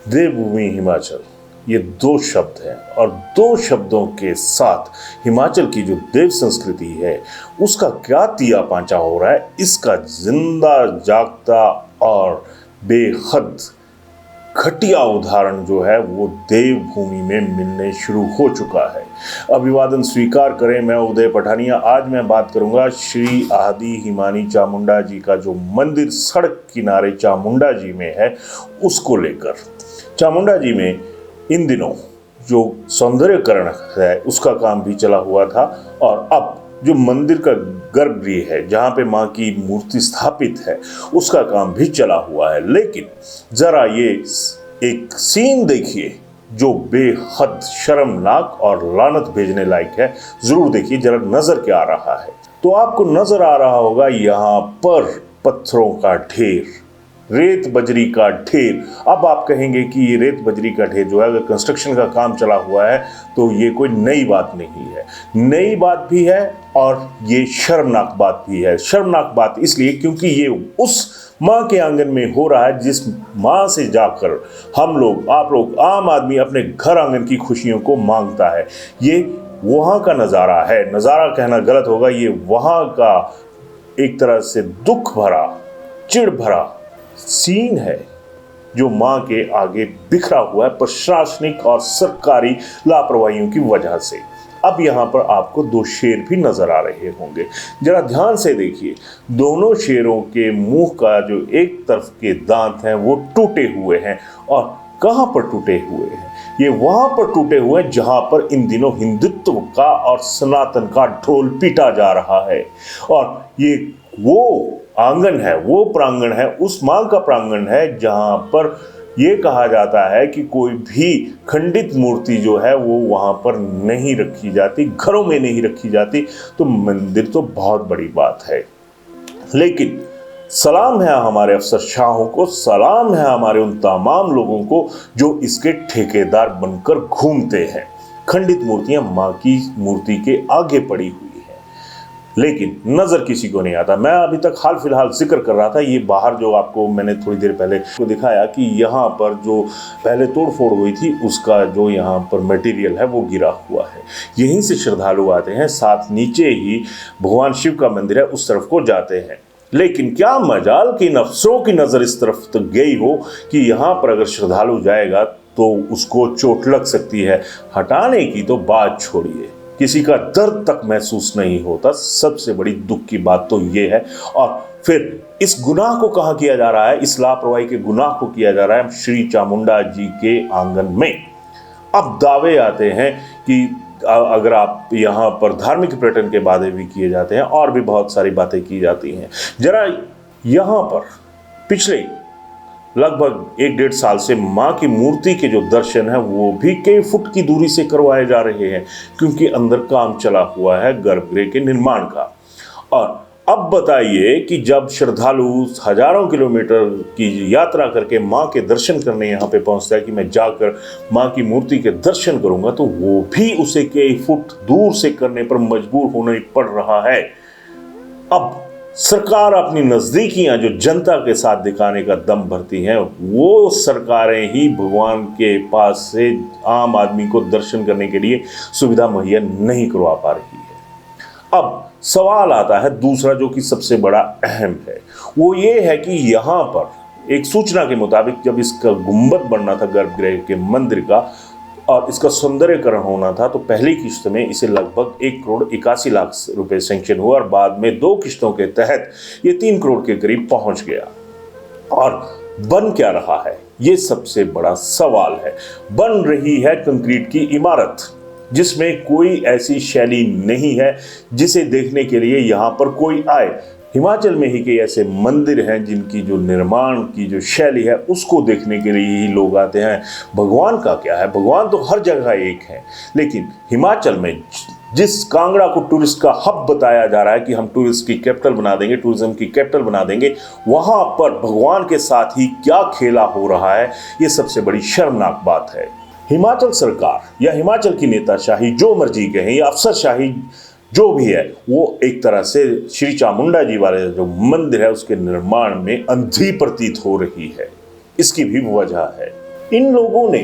देवभूमि हिमाचल, ये दो शब्द हैं और दो शब्दों के साथ हिमाचल की जो देव संस्कृति है उसका क्या तिया पांचा हो रहा है, इसका जिंदा जागता और बेहद घटिया उदाहरण जो है वो देवभूमि में मिलने शुरू हो चुका है। अभिवादन स्वीकार करें, मैं उदय पठानिया। आज मैं बात करूंगा श्री आदि हिमानी चामुंडा जी का जो मंदिर सड़क किनारे चामुंडा जी में है उसको लेकर। चामुंडा जी में इन दिनों जो सौंदर्यकरण है उसका काम भी चला हुआ था और अब जो मंदिर का गर्भगृह है जहाँ पे माँ की मूर्ति स्थापित है उसका काम भी चला हुआ है। लेकिन जरा ये एक सीन देखिए जो बेहद शर्मनाक और लानत भेजने लायक है। जरूर देखिए जरा नजर क्या आ रहा है। तो आपको नजर आ रहा होगा यहाँ पर पत्थरों का ढेर, रेत बजरी का ढेर। अब आप कहेंगे कि ये रेत बजरी का ढेर जो है अगर कंस्ट्रक्शन का काम चला हुआ है तो ये कोई नई बात नहीं है। नई बात भी है और ये शर्मनाक बात भी है। शर्मनाक बात इसलिए क्योंकि ये उस माँ के आंगन में हो रहा है जिस माँ से जाकर हम लोग, आप लोग, आम आदमी अपने घर आंगन की खुशियों को मांगता है। ये वहाँ का नज़ारा है, नज़ारा कहना गलत होगा, ये वहाँ का एक तरह से दुख भरा, चिढ़ भरा सीन है जो मां के आगे बिखरा हुआ है प्रशासनिक और सरकारी लापरवाहियों की वजह से। अब यहां पर आपको दो शेर भी नजर आ रहे होंगे, जरा ध्यान से देखिए। दोनों शेरों के मुंह का जो एक तरफ के दांत हैं वो टूटे हुए हैं। और कहां पर टूटे हुए हैं? ये वहां पर टूटे हुए हैं जहां पर इन दिनों हिंदुत्व का और सनातन का ढोल पीटा जा रहा है। और ये वो आंगन है, वो प्रांगण है, उस मां का प्रांगण है जहां पर यह कहा जाता है कि कोई भी खंडित मूर्ति जो है वो वहां पर नहीं रखी जाती, घरों में नहीं रखी जाती। तो मंदिर तो बहुत बड़ी बात है, लेकिन सलाम है हमारे अफसरशाहों को, सलाम है हमारे उन तमाम लोगों को जो इसके ठेकेदार बनकर घूमते हैं। खंडित मूर्तियां मां की मूर्ति के आगे पड़ी हुई, लेकिन नजर किसी को नहीं आता। मैं अभी तक हाल फिलहाल जिक्र कर रहा था, ये बाहर जो आपको मैंने थोड़ी देर पहले को दिखाया कि यहाँ पर जो पहले तोड़फोड़ हुई थी उसका जो यहाँ पर मटेरियल है वो गिरा हुआ है। यहीं से श्रद्धालु आते हैं, साथ नीचे ही भगवान शिव का मंदिर है, उस तरफ को जाते हैं। लेकिन क्या मजाल कि इन अफसरों की नजर इस तरफ तक गई हो कि यहाँ पर अगर श्रद्धालु जाएगा तो उसको चोट लग सकती है। हटाने की तो बात छोड़िए, किसी का दर्द तक महसूस नहीं होता। सबसे बड़ी दुख की बात तो ये है। और फिर इस गुनाह को कहाँ किया जा रहा है? इस लापरवाही के गुनाह को किया जा रहा है श्री चामुंडा जी के आंगन में। अब दावे आते हैं कि अगर आप यहाँ पर धार्मिक पर्यटन के वादे भी किए जाते हैं और भी बहुत सारी बातें की जाती हैं। जरा यहाँ पर पिछले लगभग 1-1.5 साल से माँ की मूर्ति के जो दर्शन है वो भी कई फुट की दूरी से करवाए जा रहे हैं, क्योंकि अंदर काम चला हुआ है गर्भगृह के निर्माण का। और अब बताइए कि जब श्रद्धालु हजारों किलोमीटर की यात्रा करके माँ के दर्शन करने यहाँ पे पहुँचता है कि मैं जाकर माँ की मूर्ति के दर्शन करूँगा, तो वो भी उसे कई फुट दूर से करने पर मजबूर होना पड़ रहा है। अब सरकार अपनी नजदीकियां जो जनता के साथ दिखाने का दम भरती हैं, वो सरकारें ही भगवान के पास से आम आदमी को दर्शन करने के लिए सुविधा मुहैया नहीं करवा पा रही है। अब सवाल आता है दूसरा, जो कि सबसे बड़ा अहम है, वो ये है कि यहाँ पर एक सूचना के मुताबिक जब इसका गुंबद बनना था गर्भगृह के मंदिर का और इसका सौंदर्यकरण होना था, तो पहली किश्त में इसे लगभग 1,81,00,000 रुपए सैंक्शन हुआ और बाद में 2 किश्तों के तहत ये 3 करोड़ के करीब पहुंच गया। और बन क्या रहा है, ये सबसे बड़ा सवाल है। बन रही है कंक्रीट की इमारत जिसमें कोई ऐसी शैली नहीं है जिसे देखने के लिए यहाँ पर कोई आए। हिमाचल में ही कई ऐसे मंदिर हैं जिनकी जो निर्माण की जो शैली है उसको देखने के लिए ही लोग आते हैं। भगवान का क्या है, भगवान तो हर जगह एक है, लेकिन हिमाचल में जिस कांगड़ा को टूरिस्ट का हब बताया जा रहा है कि हम टूरिस्ट की कैपिटल बना देंगे, टूरिज्म की कैपिटल बना देंगे, वहां पर भगवान के साथ ही क्या खेला हो रहा है, ये सबसे बड़ी शर्मनाक बात है। हिमाचल सरकार या हिमाचल की नेताशाही जो मर्जी कहें या अफसरशाही जो भी है, वो एक तरह से श्री चामुंडा जी वाले जो मंदिर है उसके निर्माण में अंधी प्रतीत हो रही है। इसकी भी वजह है इन लोगों ने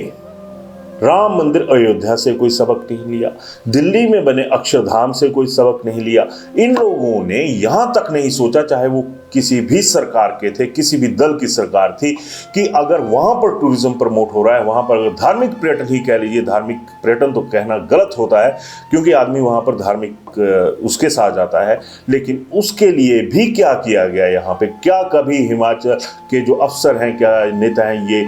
राम मंदिर अयोध्या से कोई सबक नहीं लिया, दिल्ली में बने अक्षरधाम से कोई सबक नहीं लिया। इन लोगों ने यहां तक नहीं सोचा, चाहे वो किसी भी सरकार के थे, किसी भी दल की सरकार थी, कि अगर वहां पर टूरिज्म प्रमोट हो रहा है, वहां पर अगर धार्मिक पर्यटन ही कह लीजिए, धार्मिक पर्यटन तो कहना गलत होता है क्योंकि आदमी वहां पर धार्मिक उसके साथ जाता है, लेकिन उसके लिए भी क्या किया गया यहाँ पे? क्या कभी हिमाचल के जो अफसर हैं, क्या नेता हैं, ये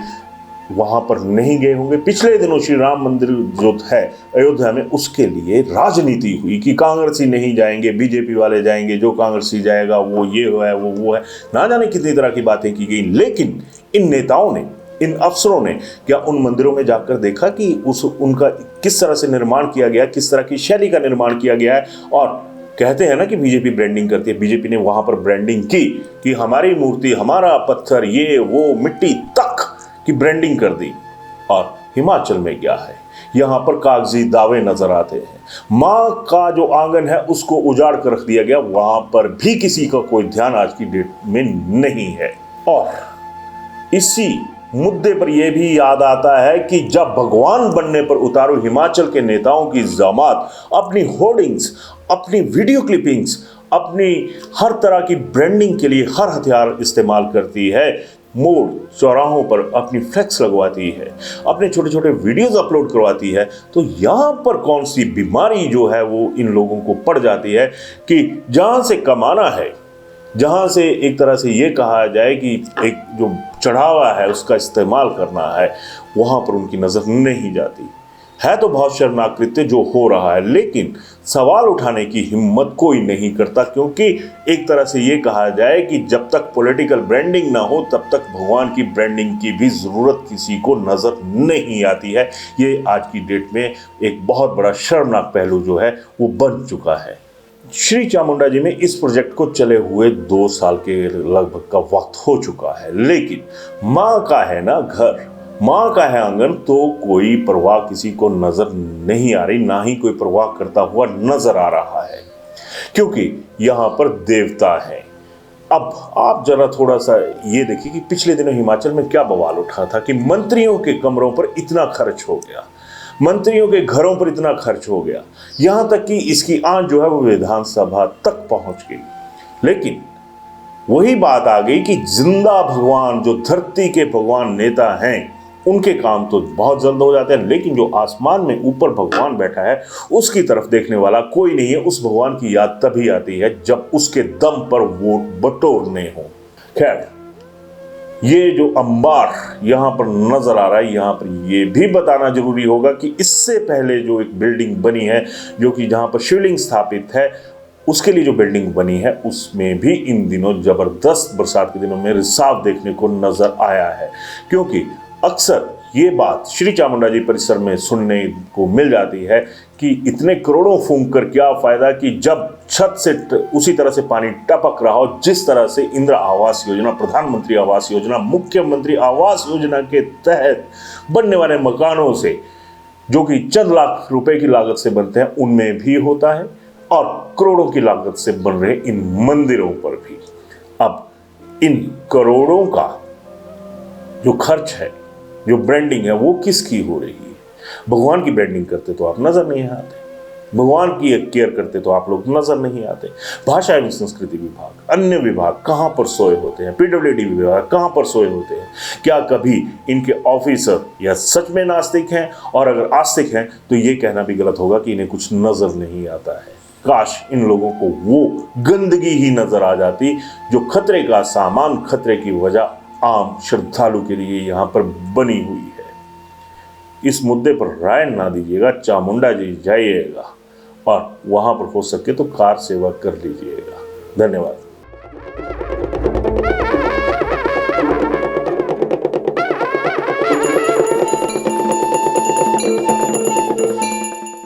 वहां पर नहीं गए होंगे? पिछले दिनों श्री राम मंदिर जो है अयोध्या में, उसके लिए राजनीति हुई कि कांग्रेसी नहीं जाएंगे, बीजेपी वाले जाएंगे, जो कांग्रेसी जाएगा वो ये है वो है, ना जाने कितनी तरह की बातें की गई। लेकिन इन नेताओं ने, इन अफसरों ने क्या उन मंदिरों में जाकर देखा कि उनका किस तरह से निर्माण किया गया, किस तरह की शैली का निर्माण किया गया है? और कहते हैं ना कि बीजेपी ब्रांडिंग करती है, बीजेपी ने वहां पर ब्रांडिंग की कि हमारी मूर्ति, हमारा पत्थर, ये वो मिट्टी तक की ब्रांडिंग कर दी। और हिमाचल में क्या है, यहां पर कागजी दावे नजर आते हैं। मां का जो आंगन है उसको उजाड़ कर रख दिया गया, वहां पर भी किसी का कोई ध्यान आज की डेट में नहीं है। और इसी मुद्दे पर यह भी याद आता है कि जब भगवान बनने पर उतारू हिमाचल के नेताओं की जमात अपनी होर्डिंग्स, अपनी वीडियो क्लिपिंग्स, अपनी हर तरह की ब्रांडिंग के लिए हर हथियार इस्तेमाल करती है, मोड़ चौराहों पर अपनी फ्लेक्स लगवाती है, अपने छोटे छोटे वीडियोस अपलोड करवाती है, तो यहाँ पर कौन सी बीमारी जो है वो इन लोगों को पड़ जाती है कि जहाँ से कमाना है, जहाँ से एक तरह से ये कहा जाए कि एक जो चढ़ावा है उसका इस्तेमाल करना है, वहाँ पर उनकी नज़र नहीं जाती है। तो बहुत शर्मनाक कृत्य जो हो रहा है, लेकिन सवाल उठाने की हिम्मत कोई नहीं करता, क्योंकि एक तरह से ये कहा जाए कि जब तक पॉलिटिकल ब्रांडिंग ना हो तब तक भगवान की ब्रांडिंग की भी ज़रूरत किसी को नज़र नहीं आती है। ये आज की डेट में एक बहुत बड़ा शर्मनाक पहलू जो है वो बन चुका है। श्री चामुंडा जी में इस प्रोजेक्ट को चले हुए 2 साल के लगभग का वक्त हो चुका है, लेकिन माँ का है ना घर, माँ का है आंगन, तो कोई परवाह किसी को नजर नहीं आ रही, ना ही कोई परवाह करता हुआ नजर आ रहा है, क्योंकि यहाँ पर देवता है। अब आप जरा थोड़ा सा ये देखिए कि पिछले दिनों हिमाचल में क्या बवाल उठा था कि मंत्रियों के कमरों पर इतना खर्च हो गया, मंत्रियों के घरों पर इतना खर्च हो गया, यहाँ तक कि इसकी आंच जो है वो विधानसभा तक पहुंच गई। लेकिन वही बात आ गई कि जिंदा भगवान, जो धरती के भगवान नेता हैं, उनके काम तो बहुत जल्द हो जाते हैं, लेकिन जो आसमान में ऊपर भगवान बैठा है उसकी तरफ देखने वाला कोई नहीं है। उस भगवान की याद तभी आती है जब उसके दम पर वोट बटोरने हो। खैर, ये जो अंबार यहाँ पर नजर आ रहा है, यहाँ पर ये भी बताना जरूरी होगा कि इससे पहले जो एक बिल्डिंग बनी है, जो कि जहाँ पर शिवलिंग स्थापित है, उसके लिए जो बिल्डिंग बनी है उसमें भी इन दिनों जबरदस्त बरसात के दिनों में रिसाव देखने को नजर आया है। क्योंकि अक्सर ये बात श्री चामुंडा जी परिसर में सुनने को मिल जाती है कि इतने करोड़ों फूंक कर क्या फायदा, कि जब छत से उसी तरह से पानी टपक रहा हो जिस तरह से इंदिरा आवास योजना, प्रधानमंत्री आवास योजना, मुख्यमंत्री आवास योजना के तहत बनने वाले मकानों से, जो कि चंद लाख रुपए की लागत से बनते हैं, उनमें भी होता है, और करोड़ों की लागत से बन रहे इन मंदिरों पर भी। अब इन करोड़ों का जो खर्च है, जो ब्रांडिंग है, वो किसकी हो रही है? भगवान की ब्रांडिंग करते तो आप नजर नहीं आते, भगवान की केयर करते तो आप लोग नजर नहीं आते। भाषा एवं संस्कृति विभाग, अन्य विभाग कहाँ पर सोए होते हैं? पीडब्ल्यूडी विभाग कहाँ पर सोए होते हैं? क्या कभी इनके ऑफिसर या सच में नास्तिक हैं? और अगर आस्तिक हैं तो ये कहना भी गलत होगा कि इन्हें कुछ नजर नहीं आता है। काश इन लोगों को वो गंदगी ही नजर आ जाती जो खतरे का सामान, खतरे की वजह आम श्रद्धालु के लिए यहाँ पर बनी हुई है। इस मुद्दे पर राय ना दीजिएगा, चामुंडा जी जाइएगा और वहाँ पर हो सके तो कार सेवा कर लीजिएगा। धन्यवाद।